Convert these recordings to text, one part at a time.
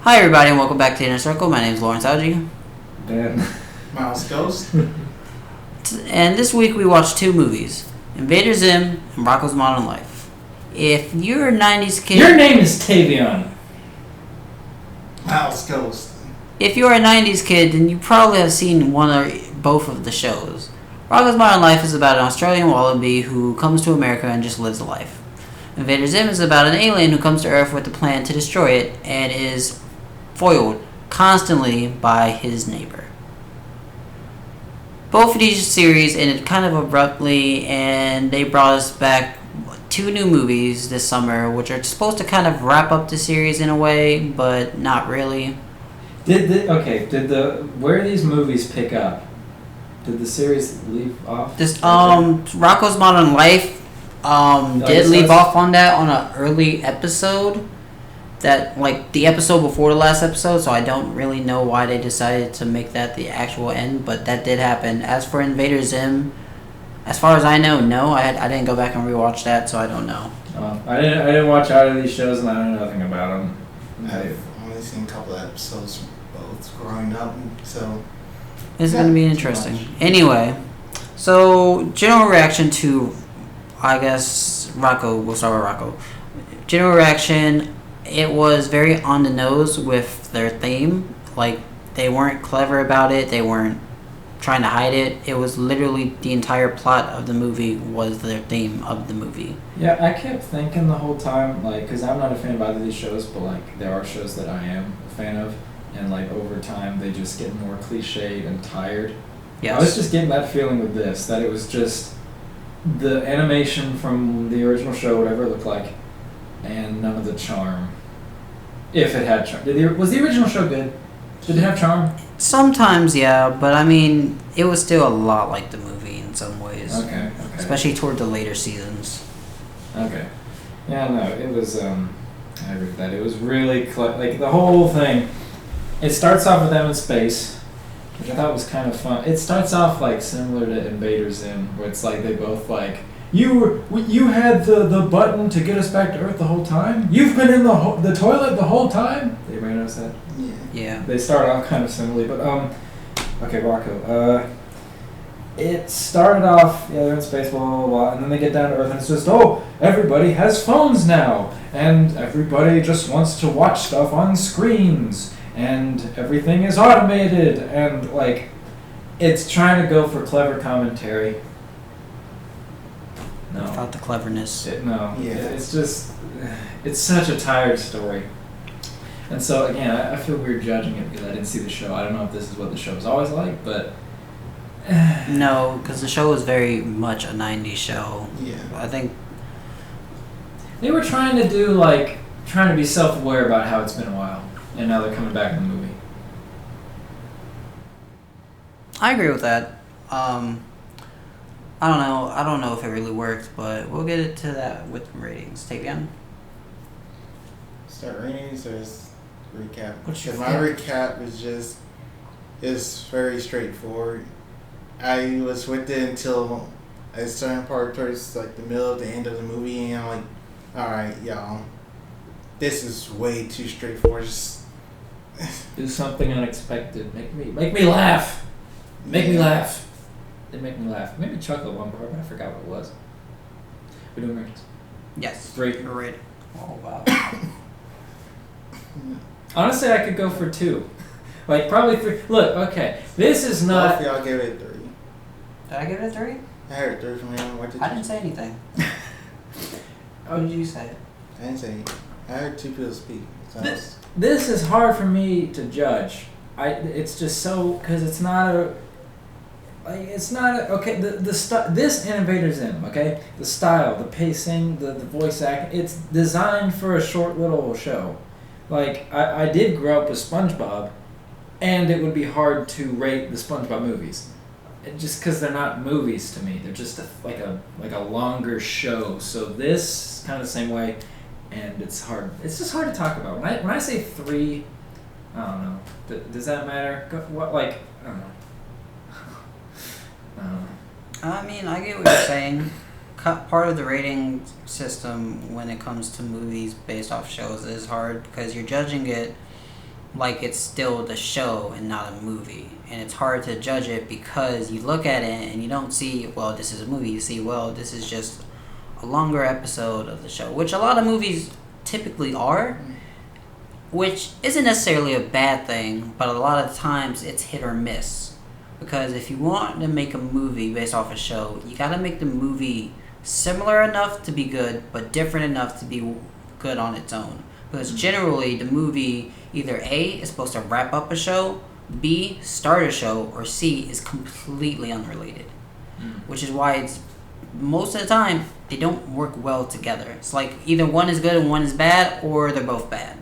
Hi everybody and welcome back to Inner Circle. My name is Lawrence Algie. Dan. Miles Ghost. And this week we watched two movies, Invader Zim and Rocko's Modern Life. If you're a 90s kid... Your name is Tavion. Miles Ghost. If you're a 90s kid, then you probably have seen one or both of the shows. Rocko's Modern Life is about an Australian wallaby who comes to America and just lives a life. Invader Zim is about an alien who comes to Earth with a plan to destroy it and is foiled constantly by his neighbor. Both of these series ended kind of abruptly, and they brought us back two new movies this summer, which are supposed to kind of wrap up the series in a way, but not really. Where these movies pick up? Did the series leave off? Rocko's Modern Life did leave off on that on an early episode. That, like, the episode before the last episode, so I don't really know why they decided to make that the actual end, but that did happen. As for Invader Zim, as far as I know, no, I didn't go back and rewatch that, so I don't know. I didn't watch either of these shows, and I know nothing about them. I've only seen a couple of episodes both growing up, so... It's going to be interesting. Anyway, so, general reaction to, I guess, Rocko. We'll start with Rocko. General reaction... It was very on the nose with their theme. Like, they weren't clever about it. They weren't trying to hide it. It was literally the entire plot of the movie was their theme of the movie. Yeah, I kept thinking the whole time, like, because I'm not a fan of either of these shows, but, like, there are shows that I am a fan of. And, like, over time, they just get more cliched and tired. Yes. I was just getting that feeling with this, that it was just the animation from the original show, whatever it looked like, and none of the charm. If it had charm. Was the original show good? Did it have charm? Sometimes, yeah, but I mean, it was still a lot like the movie in some ways. Okay. Especially toward the later seasons. Okay. Yeah, no, it was, I agree with that. It was really, like, the whole thing, it starts off with them in space, which I thought was kind of fun. It starts off, like, similar to Invader Zim, where it's like they both, like, You had the button to get us back to Earth the whole time? You've been in the toilet the whole time? Did anybody notice that? Yeah. They start off kind of similarly, but, okay, Rocko. It started off, they're in space, blah, blah, blah, and then they get down to Earth, and it's just, everybody has phones now, and everybody just wants to watch stuff on screens, and everything is automated, and, like, it's trying to go for clever commentary. No. Without the cleverness. It's just, it's such a tired story. And so, again, I feel weird judging it because I didn't see the show. I don't know if this is what the show is always like, but... No, because the show was very much a 90s show. Yeah. I think... They were trying to be self-aware about how it's been a while, and now they're coming back in the movie. I agree with that. I don't know if it really worked, but we'll get into that with ratings. Tavion? Start ratings or just recap? What's your My recap is very straightforward. I was with it until a certain part towards like the middle of the end of the movie, and I'm like, alright, y'all, this is way too straightforward. Just Do something unexpected. Make me laugh. Make me laugh. It made me laugh. It made me chuckle at one part, but I forgot what it was. We're doing ratings. Yes. Great. Rating. Oh, wow. Honestly, I could go for 2. Like, probably 3. Look, okay. This is not... Both y'all gave it 3. Did I give it a 3? I heard 3 from him. What did I you didn't say anything. What did you say? I didn't say anything. I heard 2 people speak. So This is hard for me to judge. It's just so... Because it's not a... okay, this Invader Zim, okay? The style, the pacing, the voice acting, it's designed for a short little show. Like, I did grow up with SpongeBob, and it would be hard to rate the SpongeBob movies. Just because they're not movies to me. They're just like a longer show. So this, kind of the same way, and it's hard. It's just hard to talk about. When I say 3, I don't know. Does that matter? I don't know. I mean, I get what you're saying. Part of the rating system when it comes to movies based off shows is hard because you're judging it like it's still the show and not a movie. And it's hard to judge it because you look at it and you don't see, well, this is a movie. You see, well, this is just a longer episode of the show, which a lot of movies typically are, which isn't necessarily a bad thing, but a lot of times it's hit or miss. Because if you want to make a movie based off a show, you gotta make the movie similar enough to be good, but different enough to be good on its own. Because generally, the movie either A is supposed to wrap up a show, B start a show, or C is completely unrelated. Which is why it's most of the time they don't work well together. It's like either one is good and one is bad, or they're both bad.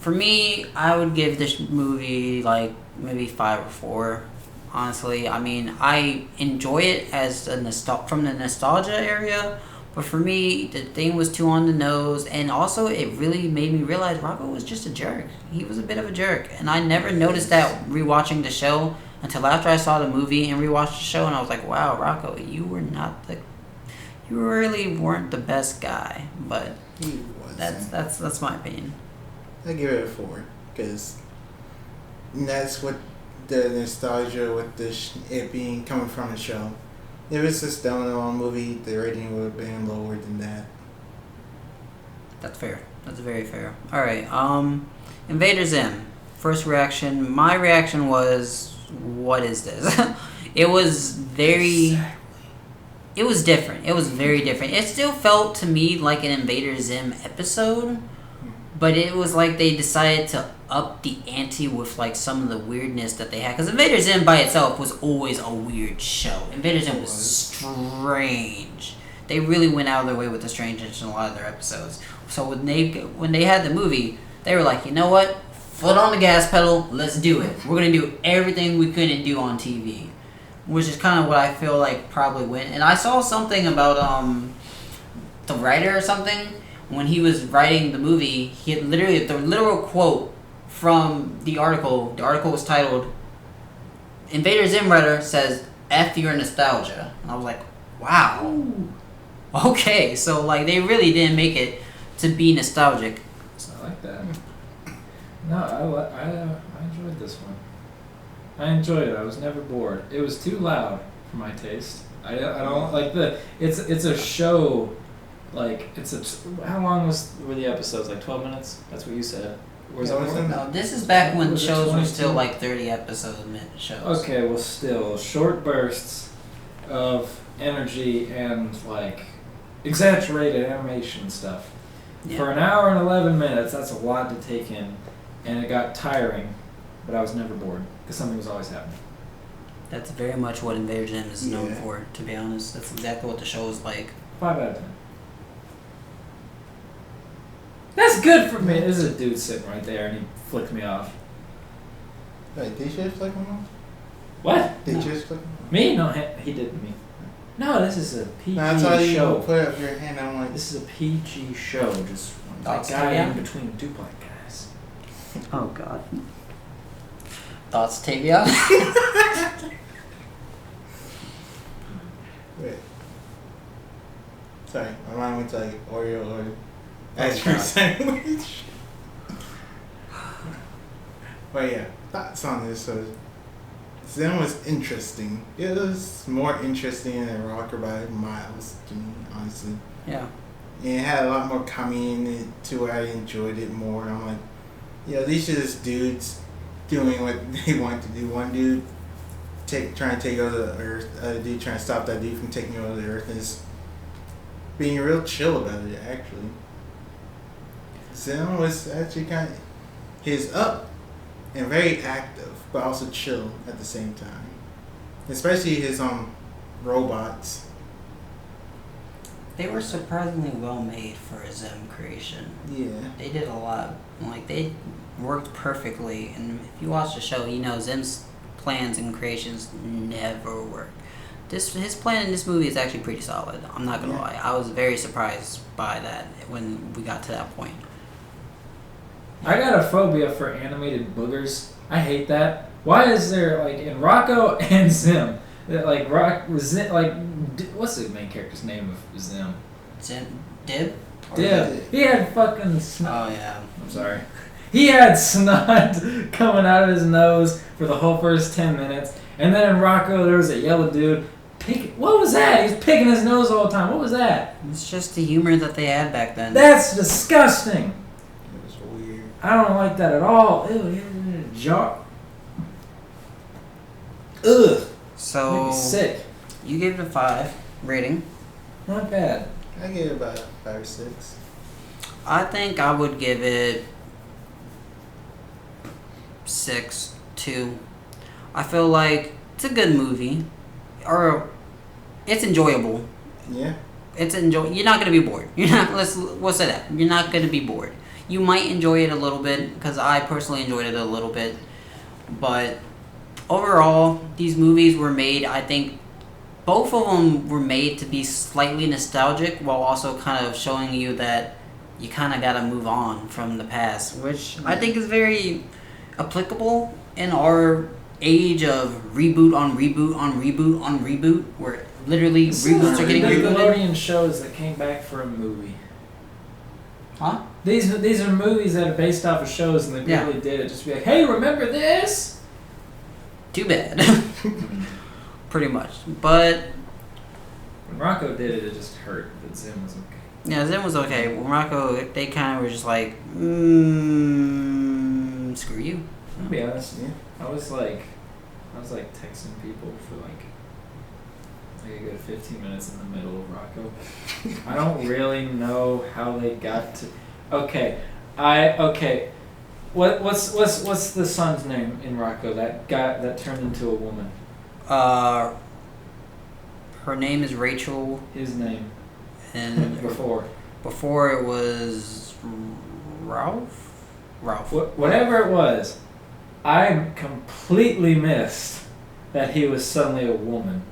For me, I would give this movie like maybe 5 or 4. Honestly, I mean, I enjoy it as from the nostalgia area, but for me, the thing was too on the nose, and also it really made me realize Rocco was just a jerk. He was a bit of a jerk, and I never noticed that rewatching the show until after I saw the movie and rewatched the show, and I was like, wow, Rocco, you really weren't the best guy, but He wasn't. that's my opinion. I give it a 4 because that's what the nostalgia with it being coming from the show. If it was a standalone movie, the rating would have been lower than that. That's fair. That's very fair. All right. Invader Zim. First reaction. My reaction was, what is this? It was very. Exactly. It was different. It was very different. It still felt to me like an Invader Zim episode, but it was like they decided to up the ante with like some of the weirdness that they had. Because Invader Zim by itself was always a weird show. Invader Zim was strange. They really went out of their way with the strangeness in a lot of their episodes. So when they had the movie, they were like, you know what? Foot on the gas pedal. Let's do it. We're gonna do everything we couldn't do on TV, which is kind of what I feel like probably went. And I saw something about the writer or something. When he was writing the movie, he had literally the literal quote from the article. The article was titled, Invader Zim writer says, F your nostalgia. And I was like, wow. Okay, so like they really didn't make it to be nostalgic. I like that. No, I enjoyed this one. I enjoyed it. I was never bored. It was too loud for my taste. I don't like it's a show. Like how long were the episodes? Like 12 minutes? That's what you said. Was it more? No, this is back when Was it shows were 22? still like 30 episode shows. Okay, well, still short bursts of energy and like exaggerated animation stuff. Yeah. For an hour and 11 minutes, that's a lot to take in, and it got tiring, but I was never bored because something was always happening. That's very much what Invader Zim is known Yeah. for, to be honest. That's exactly what the show is like. 5 out of 10. That's good for me. There's a dude sitting right there, and he flicked me off. Wait, did you just flick him off? What? Did No. you just flick him off? Me? No, he didn't me. No, this is a PG No, I saw you show. put up your hand. I'm like, This is a PG show. Just one Thoughts, guy Tavia? in between 2 black guys. Oh, God. Thoughts, Tavia? wait. Sorry, my mind went to like Oreo or Oh, ice cream God. sandwich. But yeah, thoughts on this. So, Zim was interesting. It was more interesting than Rocker by miles to me, honestly. Yeah. And it had a lot more comedy in it to where I enjoyed it more. I'm like, these are just dudes doing what they want to do. One dude trying to take over the Earth, other dude trying to stop that dude from taking over the Earth, and just being real chill about it, actually. Zim was actually he's up and very active, but also chill at the same time. Especially his robots. They were surprisingly well made for a Zim creation. Yeah. They did a lot. Like, they worked perfectly. And if you watch the show, you know Zim's plans and creations never work. His plan in this movie is actually pretty solid. I'm not gonna lie. I was very surprised by that when we got to that point. I got a phobia for animated boogers. I hate that. Why is there like in Rocco and Zim, what's the main character's name of Zim? Zim? Dib? Dib. He had fucking. Oh, yeah. I'm sorry. He had snot coming out of his nose for the whole first 10 minutes. And then in Rocco, there was a yellow dude. What was that? He was picking his nose all the time. What was that? It's just the humor that they had back then. That's disgusting. It was weird. I don't like that at all. Ew, jar. Ugh. So Make me sick. you gave it a 5 rating. Not bad. I give it about 5 or 6. I think I would give it 6, 2. I feel like it's a good movie, or it's enjoyable. Yeah. You're not gonna be bored. You're not. We'll say that you're not gonna be bored. You might enjoy it a little bit because I personally enjoyed it a little bit, but overall, these movies were made. I think both of them were made to be slightly nostalgic while also kind of showing you that you kind of gotta move on from the past, which I think is very applicable in our age of reboot on reboot on reboot on reboot, where literally reboots are getting rebooted. Nickelodeon shows that came back for a movie. Huh? These are movies that are based off of shows, and they really did it just to be like, hey, remember this? Too bad. Pretty much. But When Rocco did it, it just hurt. But Zim was okay. yeah, Zen was okay. When Rocco, they kind of were just like, screw you. I'll be honest. Yeah. I was like texting people for like a good 15 minutes in the middle of Rocco. I don't really know how they got to. Okay. What's the son's name in Rocco? That guy that turned into a woman. Her name is Rachel. His name. And before it was Ralph. Whatever it was, I completely missed that he was suddenly a woman.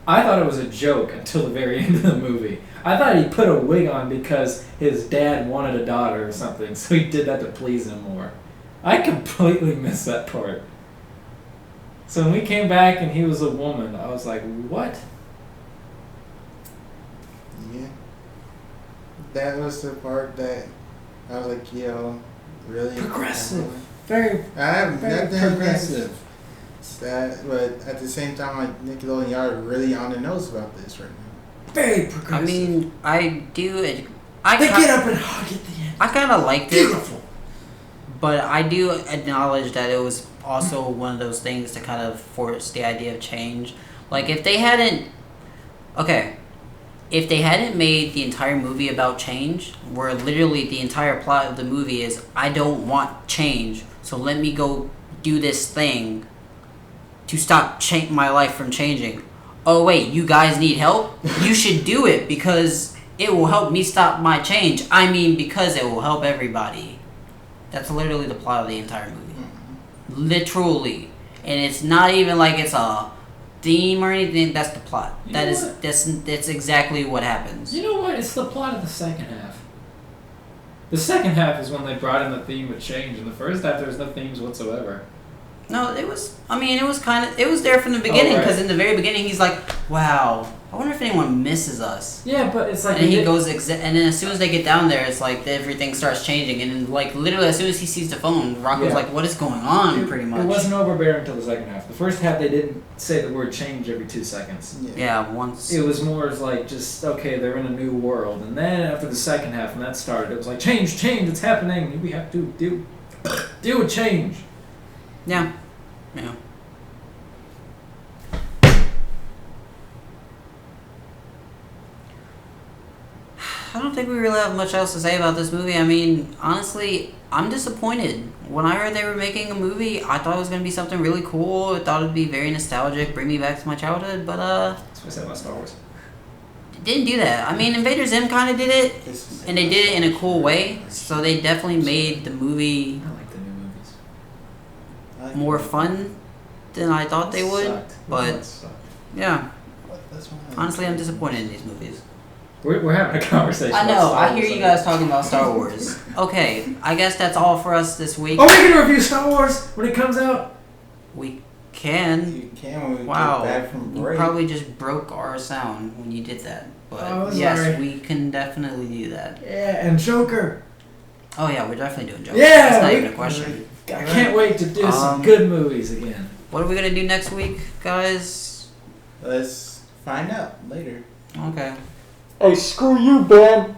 I thought it was a joke until the very end of the movie. I thought he put a wig on because his dad wanted a daughter or something, so he did that to please him more. I completely missed that part. So when we came back and he was a woman, I was like, what? Yeah. That was the part that I was like, yo, really? Progressive. Very progressive. That, but at the same time, like Nickelodeon, y'all are really on the nose about this right now. Very progressive. I mean, I do. They get up and hug at the end. I kind of liked it. Beautiful. But I do acknowledge that it was also one of those things to kind of force the idea of change. Like, if they hadn't made the entire movie about change, where literally the entire plot of the movie is, I don't want change, so let me go do this thing to stop my life from changing. Oh wait, you guys need help? You should do it because it will help me stop my change. I mean, because it will help everybody. That's literally the plot of the entire movie. Mm-hmm. Literally. And it's not even like it's a theme or anything. That's the plot. That's exactly what happens. You know what? It's the plot of the second half. The second half is when they brought in the theme of change. In the first half, there was no themes whatsoever. No, it was there from the beginning, because in the very beginning, he's like, wow, I wonder if anyone misses us. Yeah, but it's like... And he goes, and then as soon as they get down there, it's like everything starts changing. And then, like, literally, as soon as he sees the phone, Rocco's like, what is going on, pretty much. It wasn't overbearing until the second half. The first half, they didn't say the word change every 2 seconds. Yeah, once. It was more as like, just, okay, they're in a new world. And then after the second half, when that started, it was like, change, it's happening. We have to deal with change. Yeah. Yeah. I don't think we really have much else to say about this movie. I mean, honestly, I'm disappointed. When I heard they were making a movie, I thought it was going to be something really cool. I thought it would be very nostalgic, bring me back to my childhood, but That's what I said about Star Wars. It didn't do that. I mean, Invader Zim kind of did it, and they did it in a cool way, so they definitely made the movie I like the new movies. more fun than I thought they would, but yeah. Honestly, I'm disappointed in these movies. We're having a conversation. I know. I hear you guys talking about Star Wars. Okay, I guess that's all for us this week. Oh, we're gonna review Star Wars when it comes out. We can. You can when we get Wow. back from You break. probably just broke our sound when you did that. But Oh, yes, sorry. we can definitely do that. Yeah, and Joker. Oh yeah, we're definitely doing jokes. Yeah, That's not we- even a question. I can't wait to do some Um, good movies again. What are we gonna do next week, guys? Let's find out later. Okay. Hey, screw you, Ben.